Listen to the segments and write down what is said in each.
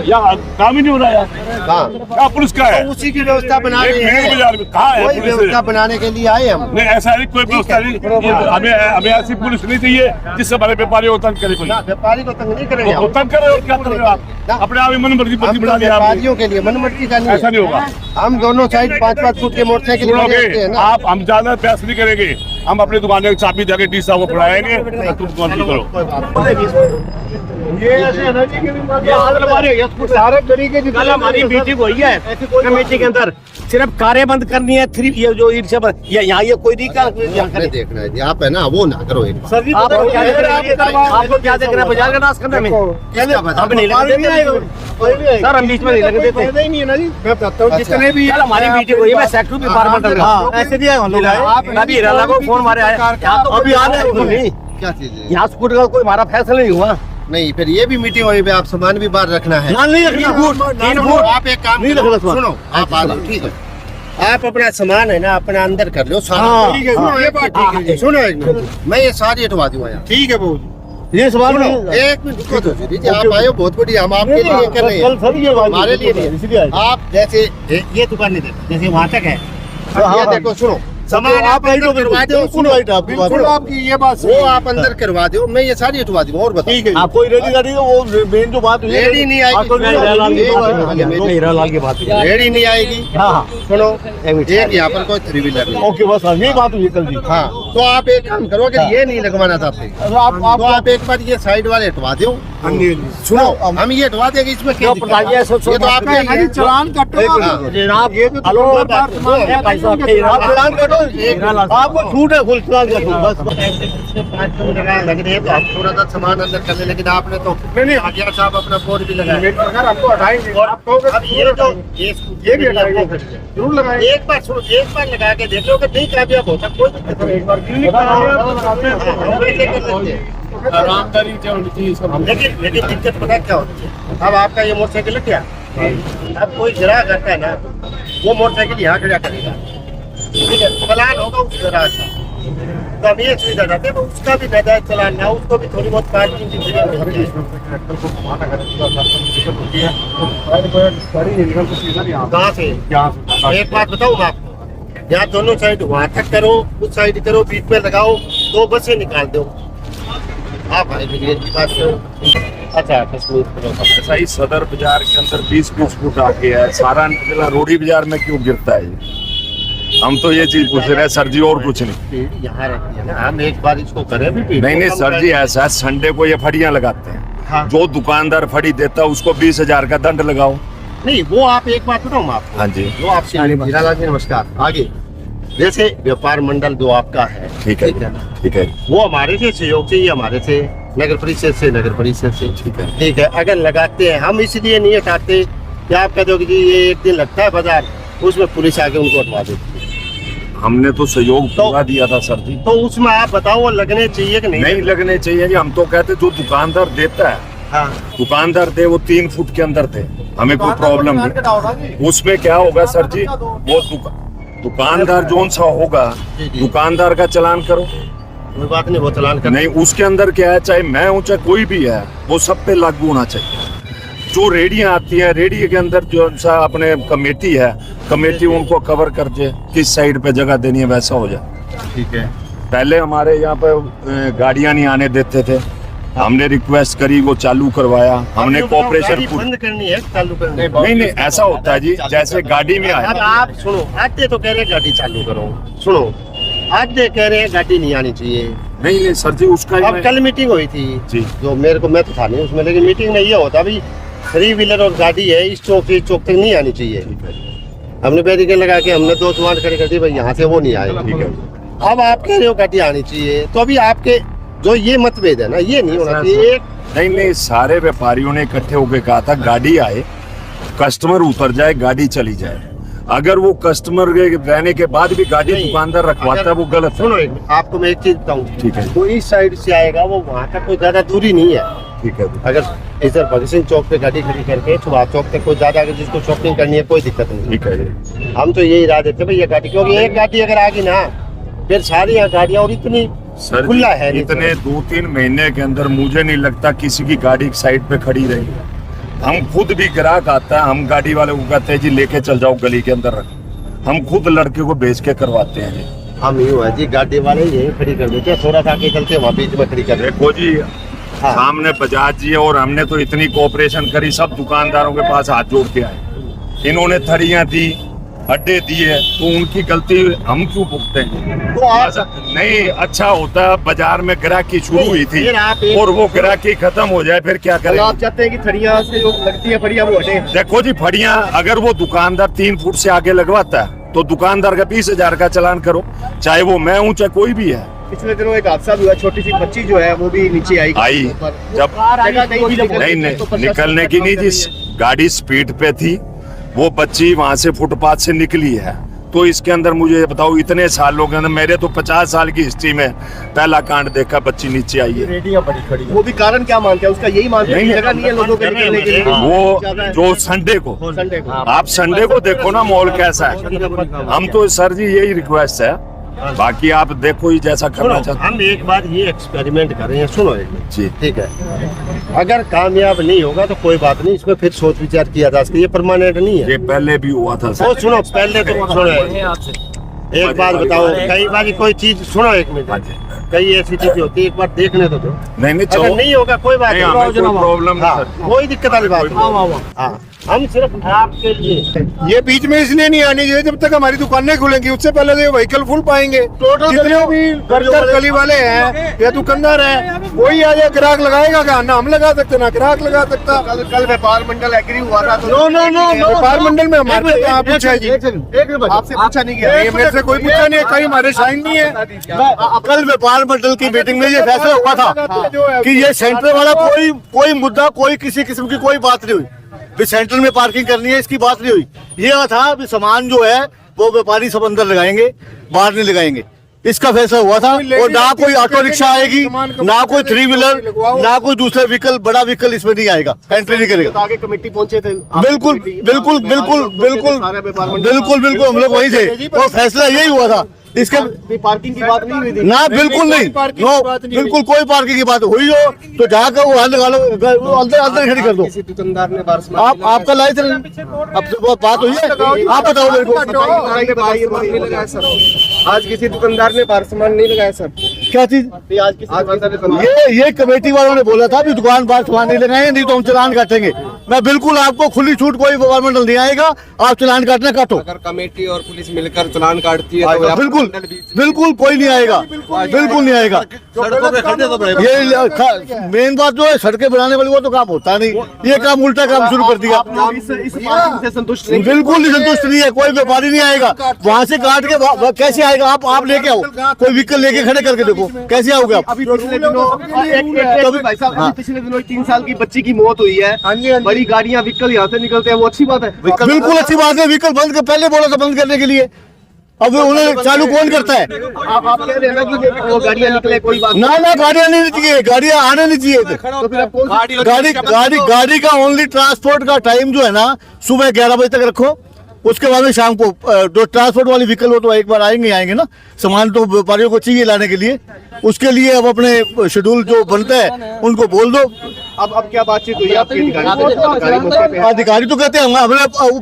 यहाँ काम ही नहीं हो रहा यार। कहाँ पुलिस का है? उसी की व्यवस्था बना रहे हैं। बाजार में कहाँ है वही व्यवस्था बनाने के लिए आए हम। नहीं ऐसा नहीं, कोई व्यवस्था नहीं। हमें ऐसी पुलिस नहीं चाहिए जिससे हमारे व्यापारी को तंग करे। कोई व्यापारी को तंग नहीं करेंगे, तंग करे और क्या कर रहे हो आप? अपने आप ही मन मर्जी बना दिया। व्यापारियों के लिए मनमर्जी का नहीं, ऐसा नहीं होगा। हम दोनों साइड 5-5 फुट के मोटरसाइकिल आप हम ज्यादा प्रयास नहीं करेंगे। हम अपनी दुकान की चाबी देके डी साहब को पढ़ाएंगे, तुम दुकान की करो। ये ऐसे है ना जी कि सारे तरीके की हमारी मीटिंग हुई है कमेटी के अंदर, सिर्फ कारें बंद करनी है। ये जो ईट से यहाँ ये कोई नहीं देखना है आप है ना, वो ना करो एक सर जी। आपको क्या देख रहे हैं बाजार का नाश करने में? हम नहीं लगते सर, हम बीच में नहीं लगते ही नहीं है ना जी। मैं बताता हूँ जितने भी हमारी मीटिंग हुई है, मैं सेक्रेटरी डिपार्टमेंट का ऐसे दिया अभी हिराला को फोन मारे अभी आ रहे। क्या चीज है यहाँ स्कूटर का कोई हमारा फैसला नहीं हुआ। नहीं, फिर ये भी मीटिंग हुई है, आप सामान भी बाहर रखना है। नहीं आप एक काम करो, सुनो आप आ जाओ, ठीक है। आप अपना सामान है ना अपना अंदर कर लो सारा। ठीक है, सुनो ये बात ठीक है। सुनो एक मिनट, मैं ये सारी हटवा दूंगा यार। ठीक है बहू, ये सवाल एक मिनट रुको तो जी, आप आए हो बहुत बढ़िया, हम आपके लिए कर रहे हैं, हमारे लिए नहीं। आप जैसे ये दुकान नहीं देते, जैसे वहाँ तक है, ये देखो सुनो सामान आप करवा दो। सुनो आपकी ये बात वो आप अंदर करवा दो, मैं ये सारी हटवा दूंगा। और बताओ, ठीक है आप कोई रेडी कर वो मेन जो बात रेडी नहीं आएगी, रेडी नहीं आएगी। हाँ सुनो एक यहाँ पर कोई 3 व्हीलर ओके बस यही बात हुई कल जी। हाँ तो आप एक काम करो, अगर ये नहीं लगवाना चाहते तो आप एक बार ये साइड वाले हटवा दो। सुनो हम ये हटवा देंगे, इसमें क्या ये तो आपका चलान जनाब। ये आपको छूट है फुल चलान का बस। 5 लग रहे हैं तो आप थोड़ा सा सामान अंदर कर ले, लेकिन आपने तो नहीं आगे साहब अपना बोर्ड भी लगाया। आपको हटाएंगे ये भी जरूर लगाएंगे। एक बार लगा के देख लो कि नहीं कामयाब होता कोई दिक्कत नहीं। एक बार लेकिन दिक्कत पता क्या होती है, अब आपका ये मोटरसाइकिल है क्या, अब कोई गिरा करता है ना, वो मोटरसाइकिल यहाँ खड़ा करेगा, ठीक है, चलान होगा उस गराज का। तो अब ये सुविधा जाते हैं, उसका भी नाजायज चलान ना, उसको भी थोड़ी बहुत पार्किंग की कहाँ से। एक बात बताऊँ मैं आपको, यहाँ दोनों साइड वहाँ तक करो, उस साइड करो, बीच में लगाओ, 2 बसें निकाल दो आप। बात करो अच्छा ऐसा ही सदर बाजार के अंदर 20-20 फुट आके है, सारा निकला रोडी बाजार में क्यों गिरता है? हम तो ये चीज पूछ रहे हैं सर जी, और कुछ नहीं। यहाँ रहती है ना, हम एक बार इसको करें भी। नहीं सर जी, ऐसा संडे को ये फड़ियां लगाते हैं। हाँ। जो दुकानदार फड़ी देता है उसको 20,000 का दंड लगाओ। नहीं वो आप एक बात बताऊँ आपको। हाँ जी, वो आपसे हीरालाल जी नमस्कार। आगे जैसे व्यापार मंडल जो आपका है, ठीक है ठीक है, वो हमारे से सहयोग चाहिए, हमारे से नगर परिषद से, नगर परिषद से, ठीक है। अगर लगाते हैं, हम इसलिए नहीं हटाते कि आप कह दो कि जी ये एक दिन लगता है बाजार, उसमें पुलिस आके उनको हटवा देती है। हमने तो सहयोग पूरा दिया था सर जी। तो उसमें आप बताओ वो लगने चाहिए कि नहीं लगने चाहिए जी। हम तो कहते जो दुकानदार देता है, हाँ दुकानदार दे वो 3 फुट के अंदर थे, हमें कोई प्रॉब्लम नहीं। उसमें क्या होगा सर जी, वो दुकानदार जोन सा होगा, दुकानदार का चलान करो, कोई बात नहीं, वो चलान कर नहीं। उसके अंदर क्या है, चाहे मैं हूँ चाहे कोई भी है, वो सब पे लागू होना चाहिए। जो रेडियां आती है, रेडियो के अंदर जो सा अपने कमेटी है, कमेटी उनको कवर कर दे, किस साइड पे जगह देनी है वैसा हो जाए। ठीक है। पहले हमारे यहाँ पे गाड़ियां नहीं आने देते थे, हमने रिक्वेस्ट करी, वो चालू करवाया हमने। कॉर्पोरेशन बंद करनी है, चालू करनी है। नहीं ऐसा होता है जी, जैसे गाड़ी में आया। अब आप सुनो, आज तो कह रहे हैं गाड़ी चालू करो, सुनो आज कह रहे हैं गाड़ी नहीं आनी चाहिए। नहीं सर जी, उसका अब कल मीटिंग हुई थी जी, जो मेरे को, मैं तो था नहीं उसमें, लेकिन मीटिंग में ये होता अभी 3 व्हीलर और गाड़ी है, इस चौक से इस चौक तक नहीं आनी चाहिए। हमने बैरिकेड लगा के हमने 2 दुकान खड़ी कर दी, भाई यहाँ से वो नहीं आए। ठीक है, अब आप कह रहे हो गाड़ी आनी चाहिए, तो अभी आपके जो ये मतभेद है ना, ये नहीं होना चाहिए। नहीं सारे व्यापारियों ने इकट्ठे होकर कहा था गाड़ी आए, कस्टमर उतर जाए, गाड़ी चली जाए। अगर वो कस्टमर रहने के बाद भी गाड़ी दुकानदार रखवाता है, वो गलत है। सुनो आपको मैं एक चीज बताऊँ, ठीक है, तो इस साइड से आएगा, वो वहाँ तक कोई ज्यादा दूरी नहीं है। ठीक है, अगर इधर भगत सिंह चौक पे गाड़ी खड़ी करके सुभाष चौक तक कोई ज्यादा, अगर जिसको शॉपिंग करनी है कोई दिक्कत नहीं। ठीक है, हम तो यही राह देते भाई ये गाड़ी, क्योंकि एक गाड़ी अगर आगी ना, फिर सारी यहाँ गाड़ियाँ, और इतनी सर खुला है नहीं इतने 2-3 महीने के अंदर मुझे नहीं लगता किसी की गाड़ी साइड पे खड़ी रही। हम खुद भी ग्राहक आता है, हम गाड़ी वाले को कहते हैं जी लेके चल जाओ गली के अंदर रख। हम खुद लड़के को भेज के करवाते हैं जी। हम यूँ है जी, गाड़ी वाले यही खड़ी कर देते हैं, थोड़ा सा आगे चलते हैं वहाँ बीच में खड़ी कर देते देखो जी हाँ। सामने बजाज जी है और हमने तो इतनी कोऑपरेशन करी, सब दुकानदारों के पास हाथ जोड़ के आए। इन्होंने थड़ियां दी, अड्डे दिए, तो उनकी गलती हम क्यों भुगते हैं? तो आप नहीं अच्छा होता बाजार में ग्राहकी शुरू हुई थी फिर आप एक- और वो ग्राहकी खत्म हो जाए फिर क्या करें? आप चाहते हैं कि थड़ियाँ से जो लगती है फड़िया वो हटे। देखो जी फड़ियां अगर वो दुकानदार 3 फुट से आगे लगवाता है तो दुकानदार का 20,000 का चालान करो, चाहे वो मैं हूँ चाहे कोई भी है। पिछले दिनों एक हादसा भी हुआ, छोटी सी बच्ची जो है वो भी नीचे आई जब जगह नहीं थी, नहीं तो प्रशासन निकलने की नहीं, जिस गाड़ी स्पीड पे थी वो बच्ची वहां से फुटपाथ से निकली है। तो इसके अंदर मुझे ये बताओ इतने सालों के अंदर मेरे तो 50 साल की हिस्ट्री में पहला कांड देखा, बच्ची नीचे आई है। रेडियां बड़ी खड़ी वो भी कारण क्या मानते हैं? उसका यही मानते हैं कि जगह नहीं है लोगों के निकलने के लिए। वो जो संडे को संडे को आप संडे को देखो ना मॉल कैसा है। हम तो सर जी यही रिक्वेस्ट है, बाकी आप देखो ही जैसा करना चाहते हम एक बार ये एक्सपेरिमेंट कर रहे हैं, सुनो एक मिनट। जी। ठीक है, अगर कामयाब नहीं होगा तो कोई बात नहीं, इसमें फिर सोच विचार किया जा सकता है, ये परमानेंट नहीं है। ये पहले भी हुआ था वो सर। सुनो पहले तो सुनो एक बात बताओ, कई बार कोई चीज सुनो एक मिनट, कई ऐसी चीजें होती है एक बार देखने तो दो। नहीं अगर चलो नहीं होगा कोई बात नहीं, हमें कोई प्रॉब्लम नहीं हाँ, सर। कोई दिक्कत वाली बात नहीं। हाँ, हम सिर्फ आपके लिए ये बीच में इसलिए नहीं आनी चाहिए जब तक हमारी दुकानें खुलेंगी, उससे पहले तो ये व्हीकल फुल पाएंगे। टोटल जितने भी वर्कर गली वाले हैं या दुकानदार हैं वही आ जाए, ग्राहक लगाएगा क्या? ना हम लगा सकते ना ग्राहक लगा सकता। कल व्यापार मंडल एग्री हुआ था। व्यापार मंडल में हमारे यहाँ पूछा है जी, आपसे पूछा नहीं गया। नहीं, मेरे से कोई पूछा नहीं है, कहीं हमारे साइन नहीं है। कल व्यापार मंडल की मीटिंग में ये फैसला हुआ था कि ये सेंटर वाला कोई मुद्दा, कोई किसी किस्म की कोई बात नहीं हुई। भी सेंटर में पार्किंग करनी है इसकी बात नहीं हुई। ये था भी सामान जो है वो व्यापारी सब अंदर लगाएंगे, बाहर नहीं लगाएंगे, इसका फैसला हुआ था। और ना कोई ऑटो रिक्शा आएगी, ना कोई 3 व्हीलर, ना कोई दूसरा व्हीकल, बड़ा व्हीकल इसमें नहीं आएगा, एंट्री नहीं करेगा। आगे कमेटी पहुंचे थे। बिल्कुल बिल्कुल बिल्कुल बिल्कुल बिल्कुल बिल्कुल हम लोग वही थे और फैसला यही हुआ था। इसके पार्किंग की बात नहीं हुई थी। ना बिल्कुल नहीं, नो बिल्कुल कोई पार्किंग की बात हुई हो तो जाकर वो लगा लो, अंदर अंदर खड़ी कर दो। किसी दुकानदार ने बार आप आपका लाइसेंस अब तो बात हुई है, आप बताओ मेरे को। आज किसी दुकानदार ने बार सामान नहीं लगाया सर। क्या चीज? आज किसी दुकानदार ये कमेटी वालों ने बोला था भी दुकान बार सामान नहीं लगाएंगे, नहीं तो हम चलान काटेंगे। मैं बिल्कुल आपको खुली छूट, कोई गवर्नमेंट नहीं आएगा, आप चलान काटना काटो। अगर कमेटी और पुलिस मिलकर चालान काटती है तो बिल्कुल बिल्कुल कोई नहीं आएगा, बिल्कुल नहीं आएगा। ये मेन बात जो है सड़कें बनाने वाली वो तो काम होता नहीं, ये काम उल्टा काम शुरू कर दिया। इस पार्किंग से संतुष्ट नहीं। बिल्कुल नहीं संतुष्ट नहीं है, कोई व्यापारी नहीं आएगा वहाँ से काट के कैसे आएगा? आप लेके आओ, कोई व्हीकल लेके खड़े करके देखो कैसे आओगे आप? अभी पिछले दिनों भाई साहब, अभी पिछले दिनों 3 साल की बच्ची की मौत हुई है। बड़ी गाड़ियां व्हीकल यहाँ से निकलते हैं, वो अच्छी बात है। बिल्कुल अच्छी बात है, व्हीकल बंद कर, पहले बोला था बंद करने के लिए, अब उन्हें चालू कौन करता है? आप कह रहे हैं ना कि वो गाड़ियां निकले कोई बात ना गाड़ियां नहीं चाहिए, गाड़ियां आने नहीं चाहिए। तो फिर आप कौन गाड़ी का ओनली ट्रांसपोर्ट का टाइम जो है ना सुबह 11 बजे तक रखो, उसके बाद में शाम को जो ट्रांसपोर्ट वाली व्हीकल वो तो एक बार आएंगे ना, सामान तो व्यापारियों को चाहिए लाने के लिए, उसके लिए अब अपने शेड्यूल जो बनता है उनको बोल दो। अब क्या बातचीत हुई आपके अधिकारी तो कहते हैं हमें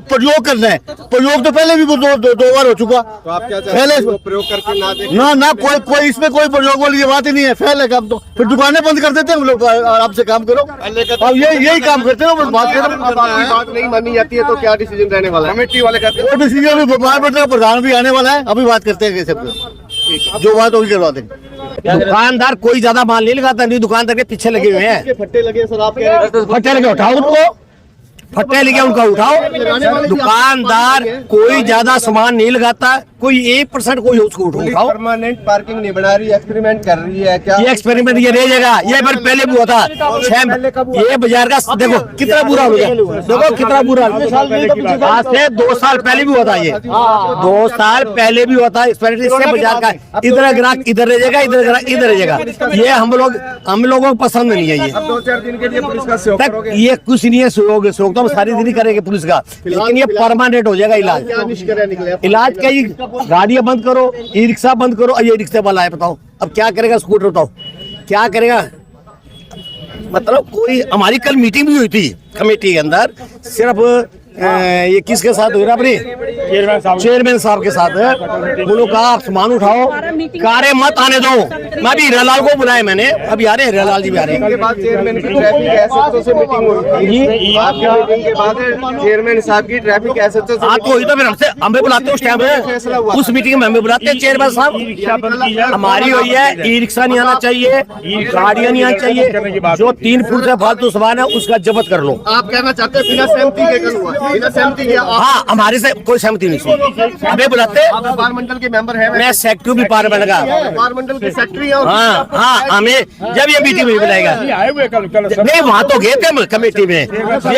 प्रयोग करना है, प्रयोग तो पहले भी दो बार हो चुका। तो आप क्या पहले प्रयोग करके ना दें? ना कोई इसमें कोई प्रयोग वाली ये बात ही नहीं है, फैल है काम। तो फिर दुकानें बंद कर देते हैं हम लोग, आराम से काम करो। अब यही काम करते हैं, बस बात करो। अब आपकी बात नहीं मानी जाती है तो क्या डिसीजन रहने वाला है? कमेटी वाले कहते हैं वो डिसीजन भी व्यापार मंडल का प्रधान भी आने वाला है, अभी बात करते हैं कैसे, जो बात होगी करवा देंगे। दुकानदार कोई ज्यादा माल नहीं लगाता, नहीं दुकानदार के पीछे लगे हुए हैं। फट्टे लगे सर, आप कह रहे हैं फट्टे लगे उठाओ उनको, फट्टे लेके उनका उठाओ। दुकानदार कोई ज्यादा सामान नहीं लगाता, कोई 1% कोई उसको उठाओ। परमानेंट पार्किंग नहीं बना रही, एक्सपेरिमेंट कर रही है क्या? ये एक्सपेरिमेंट ये रह जाएगा, ये बार पहले भी हुआ था। ये बाजार का देखो कितना बुरा हो गया, देखो कितना बुरा। आज से 2 साल पहले भी हुआ था, ये 2 साल पहले भी हुआ था एक्सपेरिमेंट। इससे बाजार का इधर ग्राहक इधर रह जाएगा, इधर ग्राहक इधर रह जाएगा। ये हम लोगों को पसंद नहीं है। ये 2-4 दिन के लिए पुलिस का सहयोग करोगे? ये कुछ नहीं है, सहयोग तो हम सारी दिन करेंगे पुलिस का, लेकिन ये परमानेंट हो जाएगा इलाज। क्या निष्कर्ष निकले? इलाज का ही गाड़ियां बंद करो, ई रिक्शा बंद करो। ये रिक्शा वाला है बताओ अब क्या करेगा स्कूटर, बताओ क्या करेगा। मतलब कोई हमारी कल मीटिंग भी हुई थी कमेटी के अंदर, सिर्फ ये किसके साथ हुई अपनी चेयरमैन साहब के साथ। उन्होंने कहा आप सामान उठाओ, कारें मत आने दो। मैं भी हीरालाल को बुलाया, मैंने अभी आ रहे हैं, हीरालाल जी भी आ रहे हैं। के बाद चेयरमैन की ट्रैफिक एसएचओ से मीटिंग हुई, आपकी मीटिंग के बाद चेयरमैन साहब की ट्रैफिक एसएचओ से तो हुई, तो फिर हमसे हमें बुलाते हैं उस टाइम में, उस मीटिंग में हमें बुलाते हैं चेयरमैन साहब। हमारी हुई है ई रिक्शा नहीं आना चाहिए, गाड़ियां नहीं आनी चाहिए, जो 3 फुट से फालतू सामान है उसका जब्त कर लो। आप कहना चाहते हैं बिना सहमति के कल हुआ, बिना सहमति के हाँ, हमारे से कोई सहमति नहीं थी, हमें बुलाते। आप व्यापार मंडल के मेंबर हैं, मैं सेक्रेटरी भी पार्लियामेंट का, व्यापार मंडल के सेक्रेटरी हैं। हाँ हाँ, हमें जब ये मीटिंग में बुलाएगा नहीं, वहाँ तो गए थे हम कमेटी में,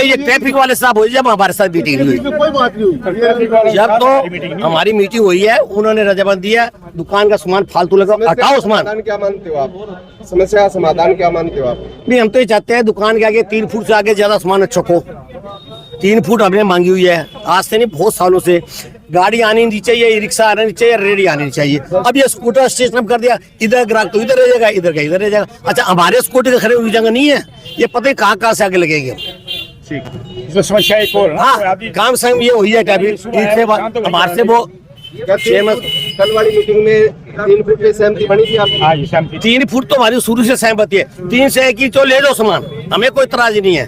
ये ट्रैफिक वाले साहब हुई जब हमारे साथ मीटिंग हुई, कोई बात नहीं हुई। जब तो हमारी मीटिंग हुई है उन्होंने रजामंदी दिया, दुकान का सामान फालतू लगा हटाओ सामान। समाधान क्या मानते हो आप, समस्या समाधान क्या मानते हो आप? नहीं, हम तो ये चाहते हैं दुकान के आगे 3 फुट से आगे ज्यादा सामान चको। 3 फुट हमने मांगी हुई है, आज से नहीं बहुत सालों से। गाड़ी आनी नहीं चाहिए, रिक्शा आना नहीं चाहिए, रेडी आनी नहीं चाहिए। अब ये स्कूटर स्टेशन कर दिया, इधर ग्राहक तो इधर रह जाएगा, इधर का इधर रह जाएगा। अच्छा, हमारे स्कूटर खड़े हुई जगह नहीं है, ये पता है कहाँ से आगे लगेंगे। समस्या एक और हाँ, काम संग ये हुई है हमारे से वो कल वाली मीटिंग में 3 फुट की सहमति बनी थी आपकी? 3 फुट तो हमारी शुरू से सहमति है, 3 से है कि जो ले जाओ सामान, हमें कोई इतराज नहीं है।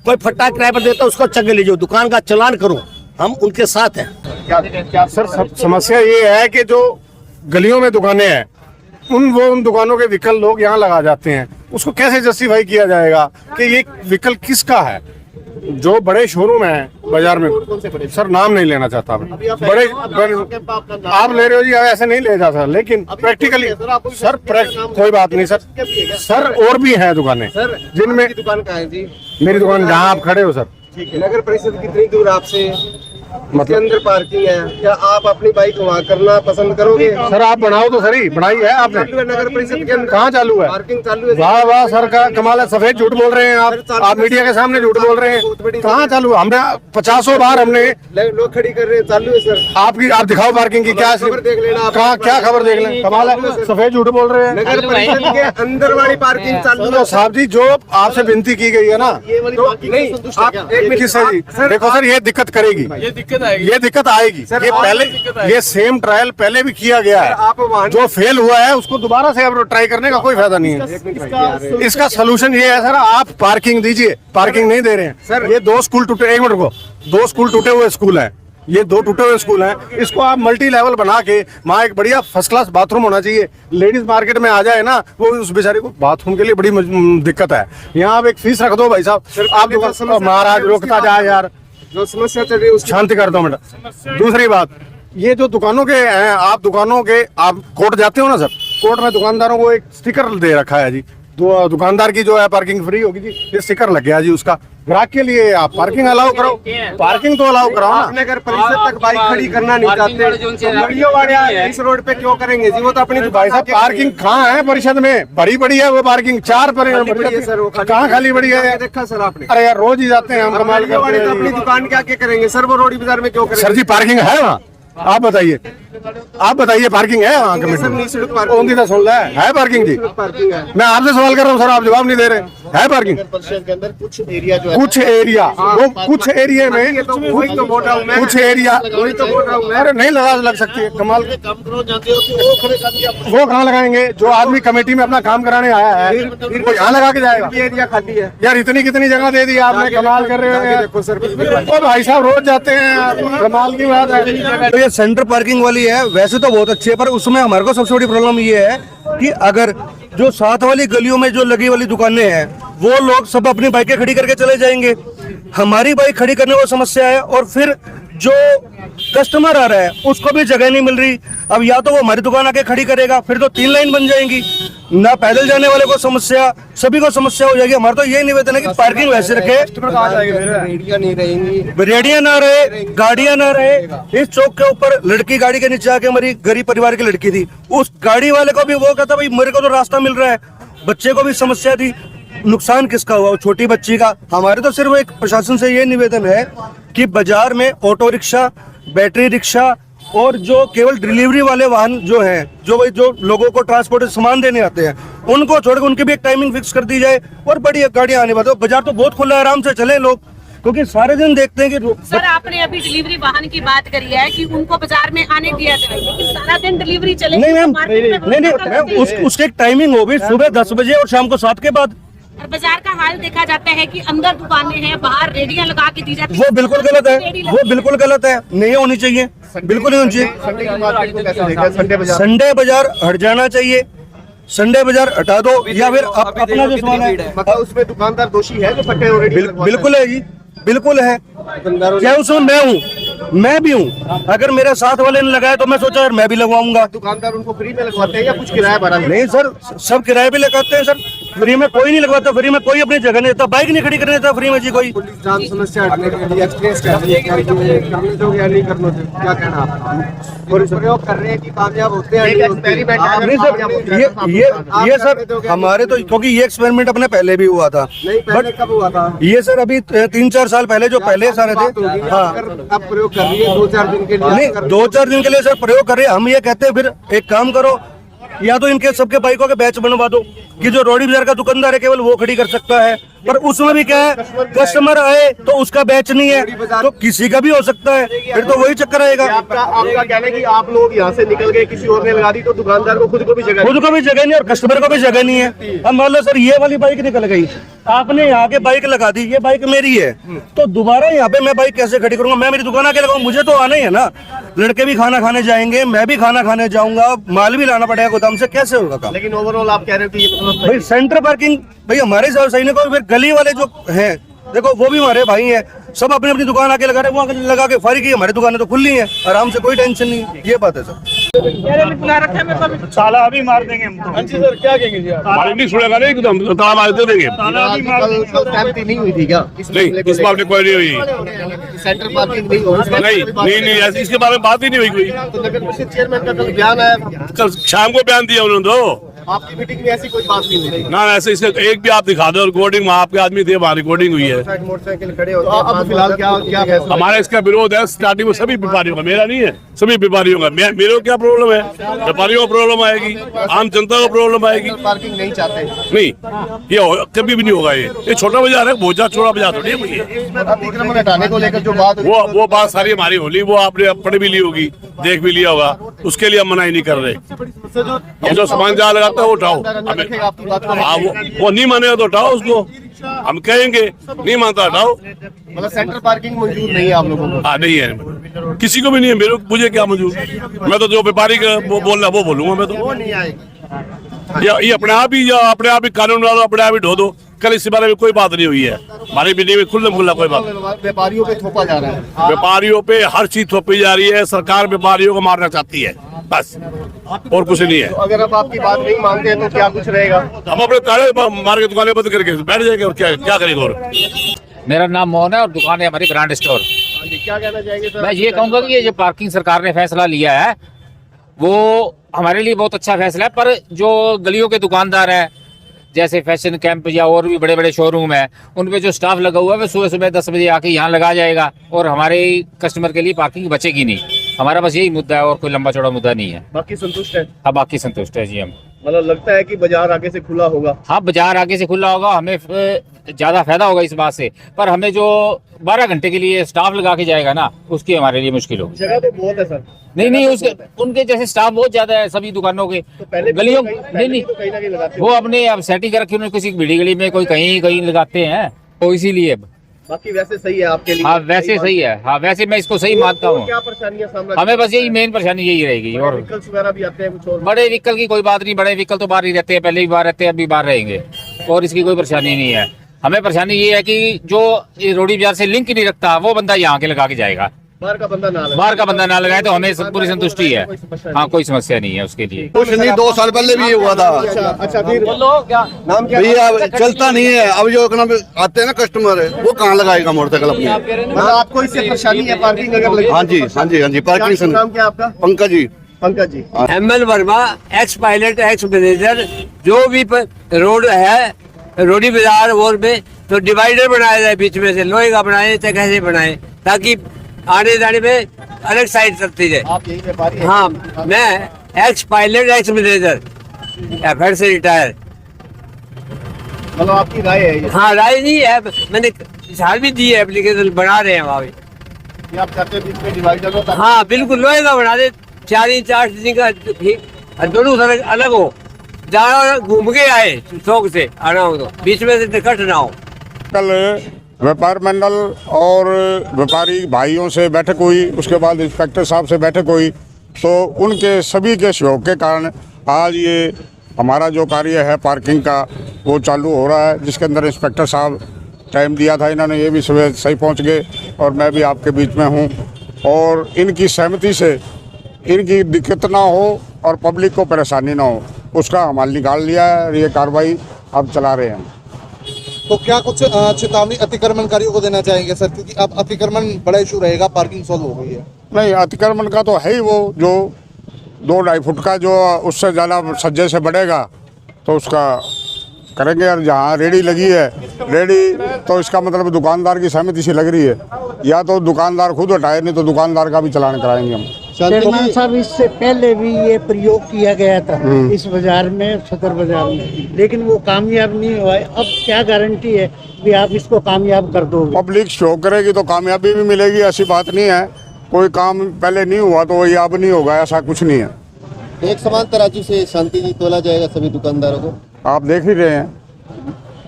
कोई फट्टा किराए पर देता उसको चक्के ले जाओ, दुकान का चलान करो, हम उनके साथ हैं। क्या सर समस्या ये है कि जो गलियों में दुकानें हैं उन दुकानों के व्हीकल लोग यहाँ लगा जाते हैं, उसको कैसे जस्टिफाई किया जाएगा कि ये व्हीकल किसका है? जो बड़े शोरूम है बाजार में, सर नाम नहीं लेना चाहता मैं, बड़े आप ले रहे हो जी, ऐसे नहीं ले जा सकता, लेकिन प्रैक्टिकली सर कोई बात नहीं सर और भी हैं दुकानें जिनमें। दुकान कहाँ है जी? मेरी दुकान जहाँ आप खड़े हो सर। ठीक है, नगर परिषद कितनी दूर आपसे? मतलब अंदर पार्किंग है, क्या आप अपनी बाइक वहाँ करना पसंद करोगे? सर आप बनाओ तो सही, बनाई है आपने? नगर परिषद के अंदर कहाँ चालू है? पार्किंग चालू है। वाह वाह सर का कमाल है, सफेद झूठ बोल रहे हैं आप मीडिया के सामने झूठ बोल रहे हैं। कहाँ चालू? हमने 50 बार हमने लोग खड़ी कर रहे हैं, चालू है सर। आप दिखाओ पार्किंग की क्या खबर देख लेना आप। कहाँ क्या खबर देख लें, कमाल है, सफेद झूठ बोल रहे हैं। नगर परिषद के अंदर वाली पार्किंग चालू है साहब जी, जो आपसे विनती की गई है ना, नहीं, आप एक मिनट किससे जी? देखो सर, ये दिक्कत करेगी, ये दिक्कत आएगी। ये पहले ये सेम ट्रायल पहले भी किया गया है, आप वहाँ जो फेल हुआ है उसको दोबारा से अब ट्राई करने का कोई फायदा नहीं है। इसका सोल्यूशन ये है सर, आप पार्किंग दीजिए, पार्किंग नहीं दे रहे हैं सर। ये 2 स्कूल टूटे, 1 मिनट को, 2 स्कूल टूटे हुए स्कूल हैं, ये 2 टूटे हुए स्कूल हैं, इसको आप मल्टी लेवल बना के वहाँ एक बढ़िया फर्स्ट क्लास बाथरूम होना चाहिए। लेडीज मार्केट में आ जाए ना, वो उस बेचारे को बाथरूम के लिए बड़ी दिक्कत है। यहाँ आप एक फीस रख दो भाई साहब, आप दुकान महाराज रोकता जाए यार, जो समस्या चल रही है उसकी शांति करता हूँ बेटा। दूसरी बात, ये जो दुकानों के हैं, आप दुकानों के आप कोर्ट जाते हो ना सर, कोर्ट में दुकानदारों को एक स्टिकर दे रखा है जी, तो दुकानदार की जो है पार्किंग फ्री होगी जी, ये स्टिकर लग गया जी उसका। ग्राहक के लिए आप पार्किंग अलाउ करो, पार्किंग तो अलाउ कराओ ना। नगर परिषद तक बाइक खड़ी करना नहीं चाहते, तो गाड़ियों वाले इस रोड पे क्यों करेंगे जी? वो तो अपनी भाई साहब पार्किंग कहाँ है परिषद में? बड़ी बड़ी है वो पार्किंग, 4 पर कहाँ खाली बड़ी है? देखा सर आपने? अरे यार रोज ही जाते हैं हम, कमाल करते हैं। अपनी दुकान के आगे करेंगे सर, वो रोडी बाजार में क्यों करेंगे? सर जी पार्किंग है वहाँ? आप बताइए पार्किंग है वहाँ? कमेटी तो सुन रहा है पार्किंग जी? पार्किंग है। मैं आपसे सवाल कर रहा हूँ सर, आप जवाब नहीं दे रहे। है पार्किंग? परिषद के अंदर कुछ एरिया जो है, कुछ एरिया, वो कुछ एरिया में वही तो बोल रहा हूँ मैं, कुछ एरिया, वही तो बोल रहा हूँ मैं। अरे नहीं लग सकती है, कमाल। काम करो जाते हो तो वो खड़े कर दिया। वो कहाँ लगाएंगे? जो आदमी कमेटी में अपना काम कराने आया है वो यहाँ लगा के जाएगा? एरिया खाली है यार, इतनी कितनी जगह दे दी आपने, कमाल कर रहे हो। देखो सर, ओ भाई साहब रोज जाते हैं, कमाल की बात है। तो ये सेंटर पार्किंग वाली है, वैसे तो बहुत अच्छी है, पर उसमें हमारे को सबसे बड़ी प्रॉब्लम ये है कि अगर जो साथ वाली गलियों में जो लगी वाली दुकानें हैं, वो लोग सब अपनी बाइकें खड़ी करके चले जाएंगे, हमारी बाइक खड़ी करने को समस्या है, और फिर जो कस्टमर आ रहा है उसको भी जगह नहीं मिल रही। अब या तो वो हमारी दुकान आके खड़ी करेगा, फिर तो 3 लाइन बन जाएंगी, ना पैदल जाने वाले को समस्या, सभी को समस्या हो जाएगी। हमारा तो यही निवेदन है कि पार्किंग वैसे रखे, रेडिया नहीं रहेंगी, रेडियां ना रहे, गाड़ियां ना रहे। इस चौक के ऊपर लड़की गाड़ी के नीचे आके हमारी गरीब परिवार की लड़की थी, उस गाड़ी वाले को भी वो कहता भाई मेरे को तो रास्ता मिल रहा है, बच्चे को भी समस्या थी, नुकसान किसका हुआ? छोटी बच्ची का। हमारे तो सिर्फ एक प्रशासन से ये निवेदन है कि बाजार में ऑटो रिक्शा, बैटरी रिक्शा और जो केवल डिलीवरी वाले वाहन जो हैं, जो लोगों को ट्रांसपोर्ट सामान देने आते हैं, उनको छोड़कर उनकी भी एक टाइमिंग फिक्स कर दी जाए और बड़ी गाड़ियां आने वाली। बाजार तो बहुत खुला है, आराम से चले लोग, क्योंकि सारे दिन देखते हैं कि सर आपने अभी डिलीवरी वाहन की बात करी है कि उनको बाजार में आने दिया जाए, लेकिन सारा दिन डिलीवरी चलेगी। नहीं मैम, तो मार्केट में नहीं मैम, उसकी एक टाइमिंग होगी, सुबह 10 बजे और शाम को 7 के बाद। और बाजार का हाल देखा जाता है कि अंदर दुकानें हैं, बाहर रेडियां लगा के दी जाती है। वो बिल्कुल गलत है, वो बिल्कुल गलत है, नहीं होनी चाहिए, बिल्कुल नहीं होनी चाहिए। संडे की मार्केट को कैसे देखा? संडे बाजार संडे बाजार हट जाना चाहिए, संडे बाजार हटा दो, या फिर अपना जो सामान है मतलब उसमें दुकानदार दोषी है जो फटे ऑलरेडी बिल्कुल है जी, बिल्कुल है। क्या उसमें मैं भी हूँ, अगर मेरे साथ वाले ने लगाया तो मैं सोचा यार मैं भी लगवाऊंगा। दुकानदार उनको फ्री में लगवाते हैं या कुछ किराया भरा? नहीं सर, सब किराए पे लगाते हैं सर, फ्री में कोई नहीं लगवाता, फ्री में कोई अपनी जगह नहीं देता, बाइक नहीं खड़ी करने देता फ्री में जी कोई। जान समस्या हटने के लिए एक्सपीरियंस करने दो या नहीं करने दो, क्या कहना आप? और प्रयोग कर रहे हैं कि कामयाब होते हैं, एक्सपेरिमेंट नहीं सर, ये सर हमारे तो, क्योंकि ये एक्सपेरिमेंट अपने पहले भी हुआ था, नहीं पहले कब हुआ था? ये सर अभी 3-4 साल पहले जो पहले सारे थे। हाँ, अब प्रयोग कर रही है 2-4 दिन के लिए? नहीं 2-4 दिन के लिए सर प्रयोग कर रहे हैं। हम ये कहते हैं फिर एक काम करो, या तो इनके सबके बाइकों के बैच बनवा दो कि जो रोडी बाजार का दुकानदार है केवल वो खड़ी कर सकता है, पर उसमें भी क्या है, कस्टमर आए तो उसका बैच नहीं है तो किसी का भी हो सकता है, फिर तो वही चक्कर आएगा। आपका कहना है कि आप लोग यहाँ से निकल गए, किसी और ने लगा दी, तो दुकानदार को खुद को भी जगह नहीं और कस्टमर को भी जगह नहीं है। अब मान लो सर ये वाली बाइक निकल गई, आपने यहाँ के बाइक लगा दी, ये बाइक मेरी है, तो दोबारा यहाँ पे मैं बाइक कैसे खड़ी करूंगा? मैं मेरी दुकान आके लगाऊं, मुझे तो आना ही है ना, लड़के भी खाना खाने जाएंगे, मैं भी खाना खाने जाऊंगा, माल भी लाना पड़ेगा गोदाम से, कैसे होगा काम? लेकिन ओवरऑल आप कह रहे हो कि ये भाई सेंटर पार्किंग भाई हमारे हिसाब से सही नहीं, फिर गली वाले जो हैं देखो वो भी हमारे भाई हैं, सब अपनी अपनी दुकान आके लगा रहे, वो आके लगा के फारी की, हमारी दुकानें तो खुली हैं, आराम से, कोई टेंशन नहीं, ये बात है सर। साला अभी मार देंगे हम तो। हाँ जी सर, क्या कहेंगे जी आप? हमारे नहीं सुनेगा नहीं, एकदम ताला मार दे देंगे। सहमति नहीं हुई थी क्या? नहीं, इस बात में कोई नहीं हुई। सेंटर पार्किंग नहीं होगी? नहीं ऐसी इसके बारे में बात ही नहीं हुई कोई। तो नगर परिषद चेयरमैन का कल बयान आया, कल शाम को बयान दिया उन्होंने तो। आपकी मीटिंग में ऐसी कोई बात नहीं हुई? ना ऐसे इसके एक भी आप दिखा दो रिकॉर्डिंग, वहाँ आपके आदमी थे, वहाँ रिकॉर्डिंग हुई है। मोटरसाइकिल खड़े होते हैं, अब फिलहाल क्या फैसला? हमारा इसका विरोध है स्टार्टिंग में सभी व्यापारियों का, मेरा नहीं है, सभी व्यापारियों का। मेरे को क्या प्रॉब्लम है? व्यापारियों को प्रॉब्लम आएगी, आम जनता को प्रॉब्लम आएगी। पार्किंग नहीं चाहते? नहीं, ये कभी भी नहीं होगा। ये छोटा बाजार है, बहुत ज्यादा छोटा बाजार थोड़ी है भैया। अतिक्रमण हटाने को लेकर जो बात वो बात सारी हमारी होली, वो आपने पढ़ भी ली होगी, देख भी लिया होगा, उसके लिए हम मना ही नहीं कर रहे। हम जो सामान जहाँ लगाता है वो उठाओ, हाँ वो नहीं मानेगा तो उठाओ उसको, हम कहेंगे नहीं मानता हटाओ। मतलब सेंटर पार्किंग मंजूर नहीं है आप लोगों को? हाँ नहीं है, किसी को भी नहीं है, मेरे मुझे क्या मंजूर? मैं तो जो व्यापारी वो बोल रहा वो बोलूंगा मैं तो। वो नहीं आएगी, ये अपने आप ही कानून वालों अपने आप ही ढो दो। कल इस बारे में कोई बात नहीं हुई है हमारी मीटिंग में, खुल्लम खुल्ला कोई बात। व्यापारियों पे थोपा जा रहा है, व्यापारियों पे हर चीज थोपी जा रही है, सरकार व्यापारियों को मारना चाहती है बस, और कुछ नहीं है। तो अगर अब आपकी बात नहीं मानते हैं तो क्या कुछ रहेगा? हम अपने ताले मार के दुकानें बंद करके बैठ जाएंगे और क्या करेंगे? और मेरा नाम मोहन है और दुकान है हमारी ब्रांड स्टोर। क्या कहना चाहेंगे सर? मैं ये कहूँगा कि ये जो पार्किंग सरकार ने फैसला लिया है वो हमारे लिए बहुत अच्छा फैसला है, पर जो गलियों के दुकानदार हैं जैसे फैशन कैंप या और भी बड़े बड़े शोरूम है, उन पे जो स्टाफ लगा हुआ है वो सुबह 10 बजे आके यहाँ लगा जाएगा और हमारे कस्टमर के लिए पार्किंग बचेगी नहीं। हमारा बस यही मुद्दा है और कोई लंबा चौड़ा मुद्दा नहीं है। बाकी संतुष्ट है? हाँ बाकी संतुष्ट है जी हम। मतलब लगता है कि बाजार आगे से खुला होगा? हाँ बाजार आगे से खुला होगा, हमें ज्यादा फायदा होगा इस बात से, पर हमें जो 12 घंटे के लिए स्टाफ लगा के जाएगा ना उसकी हमारे लिए मुश्किल होगी। जगह तो बहुत है सर। नहीं उसके उनके जैसे स्टाफ बहुत ज्यादा है सभी दुकानों के, तो पहले गलियों नहीं तो कहीं ना कहीं लगाते वो अपने अब सेटिंग कर रखी उन्होंने, किसी बड़ी गली में कोई कहीं लगाते हैं, तो इसीलिए। बाकी वैसे सही है आपके लिए? हाँ वैसे सही है, हाँ वैसे मैं इसको सही मानता हूँ। क्या परेशानियां सामना? हमें बस यही मेन परेशानी यही रहेगी। और व्हीकल्स वगैरह भी आते हैं कुछ और? बड़े व्हीकल की कोई बात नहीं, बड़े व्हीकल तो बाहर ही रहते हैं, पहले भी बाहर रहते हैं, अभी बाहर रहेंगे, और इसकी कोई परेशानी नहीं है। हमें परेशानी ये है कि जो रोडी बाजार से लिंक नहीं रखता वो बंदा यहाँ के लगा के जाएगा, बाहर का बंदा ना लगाए तो हमें पूरी संतुष्टि है। हाँ कोई समस्या नहीं है उसके लिए। कुछ नहीं, 2 साल पहले भी ये हुआ था। अच्छा फिर नाम क्या भैया? चलता नहीं है, अब जो आते हैं ना कस्टमर वो कहाँ लगाएगा मोटरसाइकिल अपनी? मतलब आपको इससे परेशानी है पार्किंग अगर लगी? हाँ जी पार्किंग। नाम क्या आपका? Pankaj ji. ML Verma, x pilot, ex manager. जो भी रोड है रोडी बाजार और में तो डिवाइडर बनाया जाए बीच में से, लोहे का बनाए चाहे कैसे बनाए, ताकि आने जाने में अलग साइड चलती है। आप यही व्यापारी हैं? हाँ, मैं x pilot ex manager FR से रिटायर। मतलब आपकी राय है ये? हाँ, राय नहीं है, मैंने इशार भी दी है, एप्लीकेशन बना रहे हैं वहाँ भी। ये आप चाहते हैं बीच में डिवाइडर हो? हाँ बिल्कुल, लोहे का बना दे, 4 इंच 8 इंच का, दोनों सड़क अलग हो, जहाँ घूम के आए चौक से आना हो तो बीच में से कट ना हो। कल व्यापार मंडल और व्यापारी भाइयों से बैठक हुई, उसके बाद इंस्पेक्टर साहब से बैठक हुई, तो उनके सभी के सहयोग के कारण आज ये हमारा जो कार्य है पार्किंग का वो चालू हो रहा है, जिसके अंदर इंस्पेक्टर साहब टाइम दिया था, इन्होंने ये भी सुबह सही पहुंच गए और मैं भी आपके बीच में हूं, और इनकी सहमति से इनकी दिक्कत ना हो और पब्लिक को परेशानी ना हो, उसका हमाल निकाल लिया है और ये कार्रवाई अब चला रहे हैं। तो क्या कुछ चेतावनी अतिक्रमणकारियों को देना चाहेंगे सर, क्योंकि अब अतिक्रमण बड़ा इशू रहेगा, पार्किंग सॉल्व हो गई है? नहीं, अतिक्रमण का तो है ही, वो जो 2-2.5 फुट का जो उससे ज़्यादा सज्जे से बढ़ेगा तो उसका करेंगे। और जहाँ रेडी लगी है, रेडी तो इसका मतलब दुकानदार की सहमति से लग रही है, या तो दुकानदार खुद हटाए, नहीं तो दुकानदार का भी चालान कराएंगे हम। चेयरमैन साहब, इससे पहले भी ये प्रयोग किया गया था इस बाजार में, सदर बाजार में, लेकिन वो कामयाब नहीं हुआ है। अब क्या गारंटी है कि आप इसको कामयाब कर दोगे? पब्लिक शो करेगी तो कामयाबी भी मिलेगी, ऐसी बात नहीं है। कोई काम पहले नहीं हुआ तो वही अब नहीं होगा, ऐसा कुछ नहीं है। एक समान तराजू से शांति जी तोला जाएगा सभी दुकानदारों को? आप देख ही रहे हैं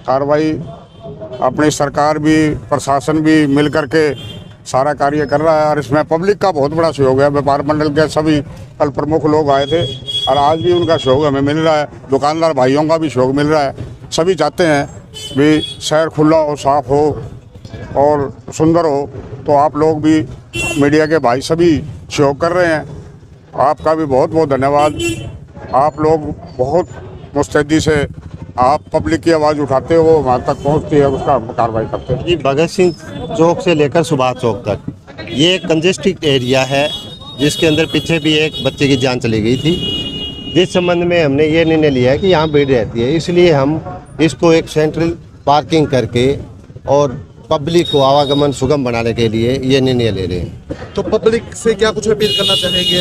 कार्रवाई, अपनी सरकार भी प्रशासन भी मिल करके सारा कार्य कर रहा है, और इसमें पब्लिक का बहुत बड़ा सहयोग है। व्यापार मंडल के सभी कल प्रमुख लोग आए थे और आज भी उनका सहयोग हमें मिल रहा है, दुकानदार भाइयों का भी सहयोग मिल रहा है। सभी चाहते हैं भी शहर खुला हो, साफ हो और सुंदर हो, तो आप लोग भी मीडिया के भाई सभी सहयोग कर रहे हैं। आपका भी बहुत बहुत धन्यवाद। आप लोग बहुत मुस्तैदी से आप पब्लिक की आवाज़ उठाते हो, वहाँ तक पहुँचती है, उसका कार्रवाई करते हैं। जी, भगत सिंह चौक से लेकर सुभाष चौक तक ये कंजेस्टेड एरिया है, जिसके अंदर पीछे भी एक बच्चे की जान चली गई थी, जिस संबंध में हमने ये निर्णय लिया है कि यहाँ भीड़ रहती है, इसलिए हम इसको एक सेंट्रल पार्किंग करके और पब्लिक को आवागमन सुगम बनाने के लिए ये निर्णय ले रहे हैं। तो पब्लिक से क्या कुछ अपील करना चाहेंगे?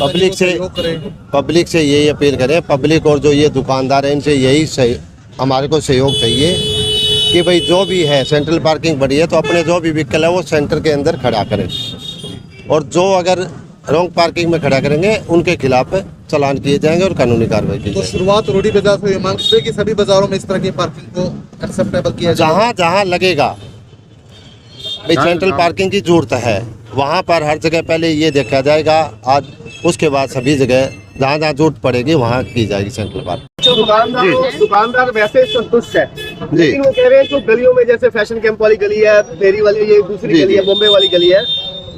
पब्लिक से यही अपील करें, पब्लिक और जो ये दुकानदार हैं इनसे यही हमारे को सहयोग चाहिए कि भाई जो भी है सेंट्रल पार्किंग बड़ी है तो अपने जो भी व्हीकल है वो सेंटर के अंदर खड़ा करें, और जो अगर रॉन्ग पार्किंग में खड़ा करेंगे उनके खिलाफ चालान किए जाएंगे और कानूनी कार्रवाई की जाएगी। तो शुरुआत रोडी बाजार से मांग है कि सभी बाजारों में इस तरह की पार्किंग को एक्सेप्टेबल किया जाए। जहाँ जहाँ लगेगा भाई सेंट्रल पार्किंग की जरूरत है, वहाँ पर हर जगह पहले ये देखा जाएगा, आज उसके बाद सभी जगह जहाँ जहाँ जरूरत पड़ेगी वहाँ की जाएगी सेंट्रल पार्किंग। दुकानदार वैसे संतुष्ट है, लेकिन वो कह रहे हैं जो गलियों में जैसे फैशन कैंप वाली गली है, फेरी वाली ये दूसरी गली है, बॉम्बे वाली गली है,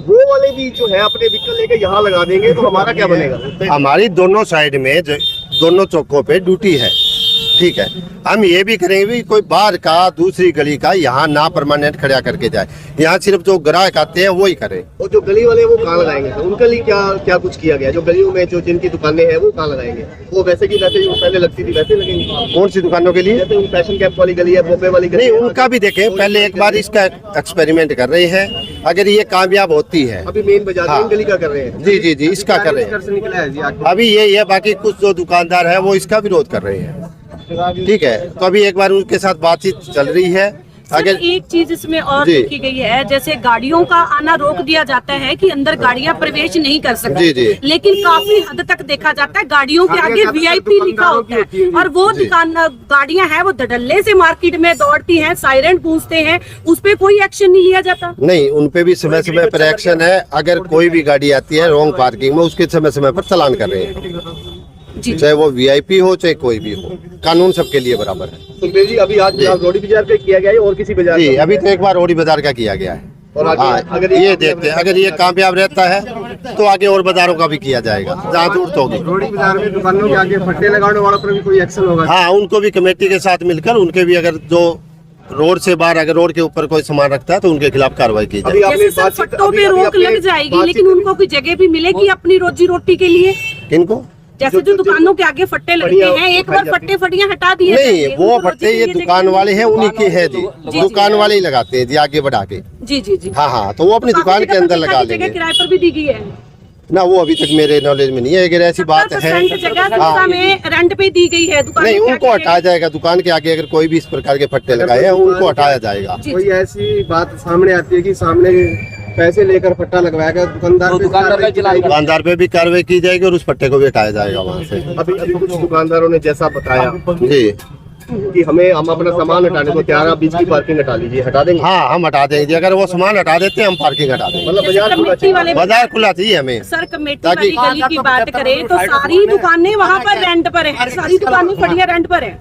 वो वाले भी जो है अपने व्हीकल लेके यहाँ लगा देंगे, तो हमारा क्या बनेगा? हमारी दोनों साइड में दोनों चौकों पे ड्यूटी है, ठीक है। हम ये भी करेंगे भी कोई बाहर का दूसरी गली का यहाँ ना परमानेंट खड़ा करके जाए, यहाँ सिर्फ जो ग्राहक आते हैं वो ही करें। और जो गली वाले वो कहाँ लगाएंगे? तो उनके लिए क्या कुछ किया गया? जो गलियों में जो जिनकी दुकानें हैं वो कहाँ लगाएंगे? वो वैसे की वैसे जो पहले लगती थी वैसे लगेंगी। कौन सी दुकानों के लिए? जैसे फैशन कैंप वाली गली है, बॉम्बे वाली गली, नहीं उनका भी देखें, पहले एक बार इसका एक्सपेरिमेंट कर रहे हैं, अगर ये कामयाब होती है। अभी मेन बाजार गली का कर रहे हैं? जी जी जी, इसका कर रहे हैं। अभी ये है, बाकी कुछ जो दुकानदार है वो इसका विरोध कर रहे हैं, ठीक है। तो अभी एक बार उनके साथ बातचीत चल रही है। अगर एक चीज इसमें और की गई है, जैसे गाड़ियों का आना रोक दिया जाता है कि अंदर गाड़ियां प्रवेश नहीं कर सकती, लेकिन काफी हद तक देखा जाता है गाड़ियों के आगे VIP लिखा होता है, और वो दुकान गाड़ियां हैं वो धड़ल्ले से मार्केट में दौड़ती हैं, सायरन गूंजते हैं, उस पे कोई एक्शन नहीं लिया जाता। नहीं, उन पे भी समय समय पर एक्शन है। अगर कोई भी गाड़ी आती है रॉन्ग पार्किंग में, उसके समय समय पर चालान कर रहे हैं, चाहे वो VIP हो चाहे कोई भी हो, कानून सबके लिए बराबर है। सुखदेव जी, अभी आज रोडी बाजार पे किया गया है और किसी बाजार? जी, अभी तो एक बार रोडी बाजार का किया गया है, और अगर ये देखते हैं अगर ये कामयाब रहता है तो आगे और बाजारों का भी किया जाएगा जहाँ जरूरत होगी। रोडी बाजार में दुकानों के आगे फट्टे लगाने वालों पर भी कोई एक्शन होगा? हाँ, उनको भी कमेटी के साथ मिलकर उनके भी, अगर जो रोड से बाहर अगर रोड के ऊपर कोई सामान रखता है तो उनके खिलाफ कार्रवाई की जाएगी। जैसे फट्टों पे रोक लग जाएगी, लेकिन उनको कोई जगह भी मिलेगी अपनी रोजी रोटी के लिए? किनको? जैसे जो दुकानों के आगे फट्टे लगते हैं, एक बार फट्टे फटियां हटा दिए नहीं, वो फट्टे ये दुकान वाले हैं, उन्हीं के हैं जी, दुकान वाले ही लगाते हैं जी आगे बढ़ा के। जी जी जी। हाँ हाँ, तो वो अपनी दुकान के अंदर लगा देंगे। किराए पर भी दी गई है? ना वो अभी तक मेरे नॉलेज में नहीं है, अगर ऐसी बात है जगह में रेंट पे दी गई है दुकान, नहीं उनको हटाया जाएगा। दुकान के आगे अगर कोई भी इस प्रकार के फट्टे लगाए हैं उनको हटाया जाएगा। कोई ऐसी बात सामने आती है कि सामने पैसे लेकर फट्टा लगवाएगा दुकानदार पे भी कार्रवाई की जाएगी और उस फट्टे को भी हटाया जाएगा वहाँ से। अभी कुछ दुकानदारों ने जैसा बताया जी कि हम अपना सामान हटाने को तैयार, आप बीच की पार्किंग हटा लीजिए, हटा देंगे? हाँ हम हटा देंगे, अगर वो सामान हटा देते हैं हम पार्किंग हटा देंगे। मतलब बाजार खुला चाहिए हमें। सर कमेटी वाली गली की बात करें तो सारी दुकानें वहाँ पर रेंट पर है, सारी दुकानें बढ़िया रेंट पर है,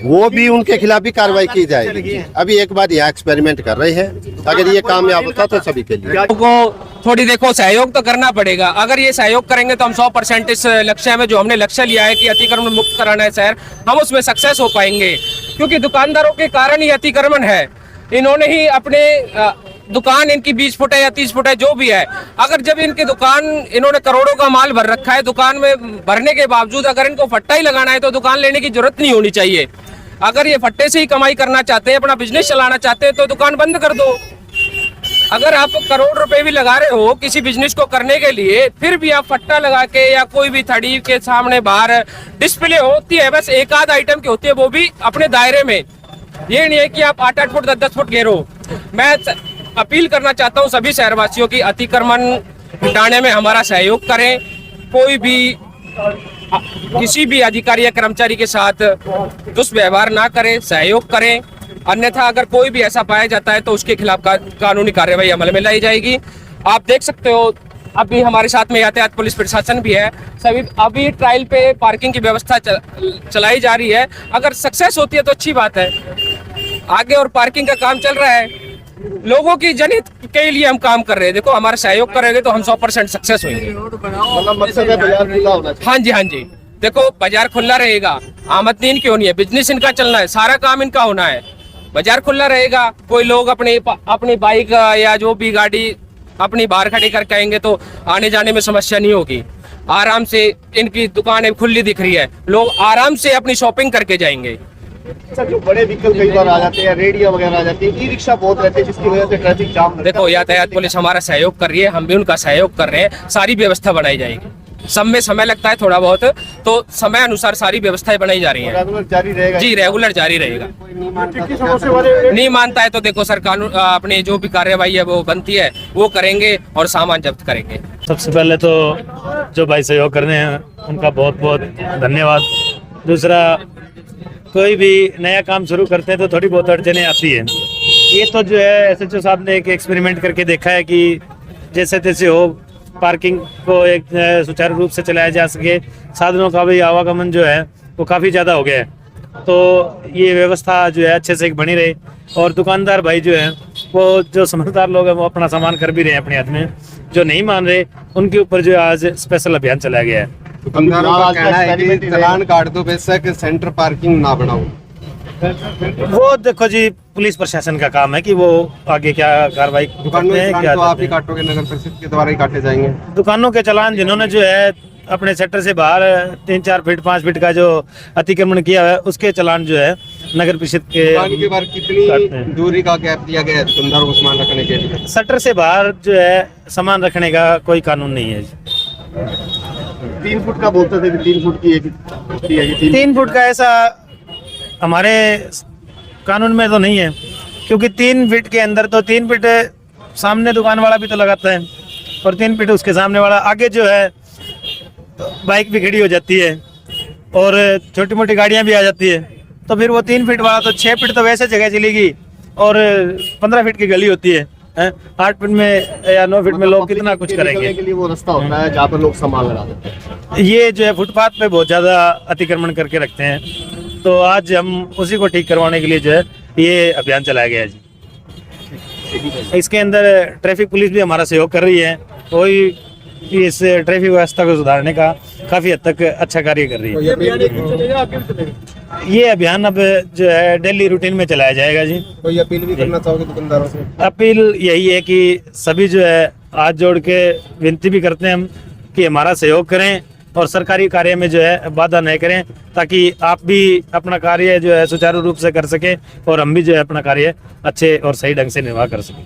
वो भी उनके खिलाफ भी कार्रवाई की जाएगी। अभी एक बार यहाँ एक्सपेरिमेंट कर रहे हैं, अगर ये कामयाब होता तो सभी के लिए। को थोड़ी देखो सहयोग तो करना पड़ेगा। अगर ये सहयोग करेंगे तो हम 100% इस लक्ष्य में, जो हमने लक्ष्य लिया है कि अतिक्रमण मुक्त कराना है शहर, हम उसमें सक्सेस हो पाएंगे। क्योंकि दुकानदारों के कारण ही अतिक्रमण है। इन्होंने ही अपने दुकान, इनकी 20 फुट है या 30 फुट है जो भी है, अगर जब इनकी दुकान, इन्होंने करोड़ों का माल भर रखा है, दुकान में भरने के बावजूद अगर इनको फट्टा ही लगाना है तो दुकान लेने की जरूरत नहीं होनी चाहिए। अगर ये फट्टे से ही कमाई करना चाहते हैं, अपना बिजनेस चलाना चाहते हैं तो दुकान बंद कर दो। अगर आप करोड़ रुपए भी लगा रहे हो किसी बिजनेस को करने के लिए, फिर भी आप फट्टा लगा के या कोई भी थड़ी के सामने बाहर डिस्प्ले होती है, बस एक आध आइटम की होती है, वो भी अपने दायरे में। ये नहीं है कि आप 8-8 फुट 10-10 फुट घेरो। मैं अपील करना चाहता हूँ सभी शहरवासियों की, अतिक्रमण हटाने में हमारा सहयोग करें। कोई भी किसी भी अधिकारी या कर्मचारी के साथ दुष्व्यवहार ना करें, सहयोग करें। अन्यथा अगर कोई भी ऐसा पाया जाता है तो उसके खिलाफ कानूनी कार्रवाई अमल में लाई जाएगी। आप देख सकते हो अभी हमारे साथ में यातायात पुलिस प्रशासन भी है। सभी अभी ट्रायल पे पार्किंग की व्यवस्था चलाई जा रही है। अगर सक्सेस होती है तो अच्छी बात है आगे, और पार्किंग का काम चल रहा है। लोगों की जनहित के लिए हम काम कर रहे हैं। देखो हमारा सहयोग करेंगे तो हम 100% सक्सेस होंगे। मतलब मकसद है बाजार खुला होना चाहिए। हाँ जी, हाँ जी। देखो बाजार खुला रहेगा, आमदनी इनकी होनी है, बिजनेस इनका चलना है, सारा काम इनका होना है। बाजार खुला रहेगा, कोई लोग अपनी बाइक या जो भी गाड़ी अपनी बाहर खड़ी करके आएंगे तो आने जाने में समस्या नहीं होगी। आराम से इनकी दुकानें खुली दिख रही है, लोग आराम से अपनी शॉपिंग करके जाएंगे। सर जो बड़े व्हीकल कई बार आ जाते हैं, रेडिया वगैरह आ जाती है, ई रिक्शा बहुत रहते हैं जिसकी वजह से ट्रैफिक जाम। देखो यातायात पुलिस हमारा सहयोग कर रही है, हम भी उनका सहयोग कर रहे हैं। सारी व्यवस्था बनाई जाएगी। सब में समय लगता है थोड़ा बहुत, तो समय अनुसार सारी व्यवस्थाएं बनाई जा रही हैं। रेगुलर जारी रहेगा जी, रेगुलर जारी रहेगा। नहीं मानता है तो देखो सर कानून अपनी जो भी कार्रवाई है वो बनती है वो करेंगे और सामान जब्त करेंगे। सबसे पहले तो जो भाई सहयोग करने हैं उनका बहुत बहुत धन्यवाद। दूसरा, कोई भी नया काम शुरू करते हैं तो थोड़ी बहुत अड़चनें आती है। ये तो जो है SHO साहब ने एक एक्सपेरिमेंट करके देखा है कि जैसे तैसे हो पार्किंग को एक सुचारू रूप से चलाया जा सके। साधनों का भी आवागमन जो है वो काफ़ी ज़्यादा हो गया है, तो ये व्यवस्था जो है अच्छे से बनी रहे। और दुकानदार भाई जो है वो जो समझदार लोग हैं वो अपना सामान कर भी रहे हैं अपने हाथ में। जो नहीं मान रहे उनके ऊपर जो आज स्पेशल अभियान चलाया गया है। दुकानदारों का कहना है कि चालान काट दो, बेशक सेंटर पार्किंग ना बनाओ। वो देखो जी पुलिस प्रशासन का काम है कि वो आगे क्या कार्रवाई करते हैं। क्या तो आप ही काटोगे, नगर परिषद के द्वारा ही काटे जाएंगे। दुकानों के चालान जिन्होंने जो है अपने सेक्टर से बाहर 3-4 फीट 5 फीट का जो अतिक्रमण किया है उसके चालान जो है नगर परिषद के बार कितनी दूरी का गैप दिया गया है दुकानदारों को सामान रखने के लिए? सेक्टर से बाहर जो है सामान रखने का कोई कानून नहीं है। 3 फुट का बोलते थे, 3 फुट की 3 फुट का ऐसा हमारे कानून में तो नहीं है, क्योंकि 3 फीट के अंदर तो 3 फीट सामने दुकान वाला भी तो लगाता है और 3 फीट उसके सामने वाला। आगे जो है बाइक भी खड़ी हो जाती है और छोटी मोटी गाड़ियां भी आ जाती है, तो फिर वो 3 फीट वाला तो 6 फीट तो वैसे जगह चलेगी और 15 फीट की गली होती है। 8 फीट में या 9 फीट में लोग कितना कुछ करेंगे। के लिए वो रास्ता होता है जहाँ पर लोग सामान लगा देते हैं। ये जो है फुटपाथ पे बहुत ज़्यादा अतिक्रमण करके रखते हैं, तो आज हम उसी को ठीक करवाने के लिए जो है ये अभियान चलाया गया है जी। इसके अंदर ट्रैफिक पुलिस भी हमारा सहयोग कर रही है, कोई इस ट्रैफिक व्यवस्था को सुधारने का काफ़ी हद तक अच्छा कार्य कर रही है। ये अभियान अब जो है डेली रूटीन में चलाया जाएगा जी। कोई अपील भी करना चाहोगे दुकानदारों से? अपील यही है कि सभी जो है हाथ जोड़ के विनती भी करते हैं हम कि हमारा सहयोग करें और सरकारी कार्य में जो है बाधा नहीं करें, ताकि आप भी अपना कार्य जो है सुचारू रूप से कर सकें और हम भी जो है अपना कार्य अच्छे और सही ढंग से निर्वाह कर सकें।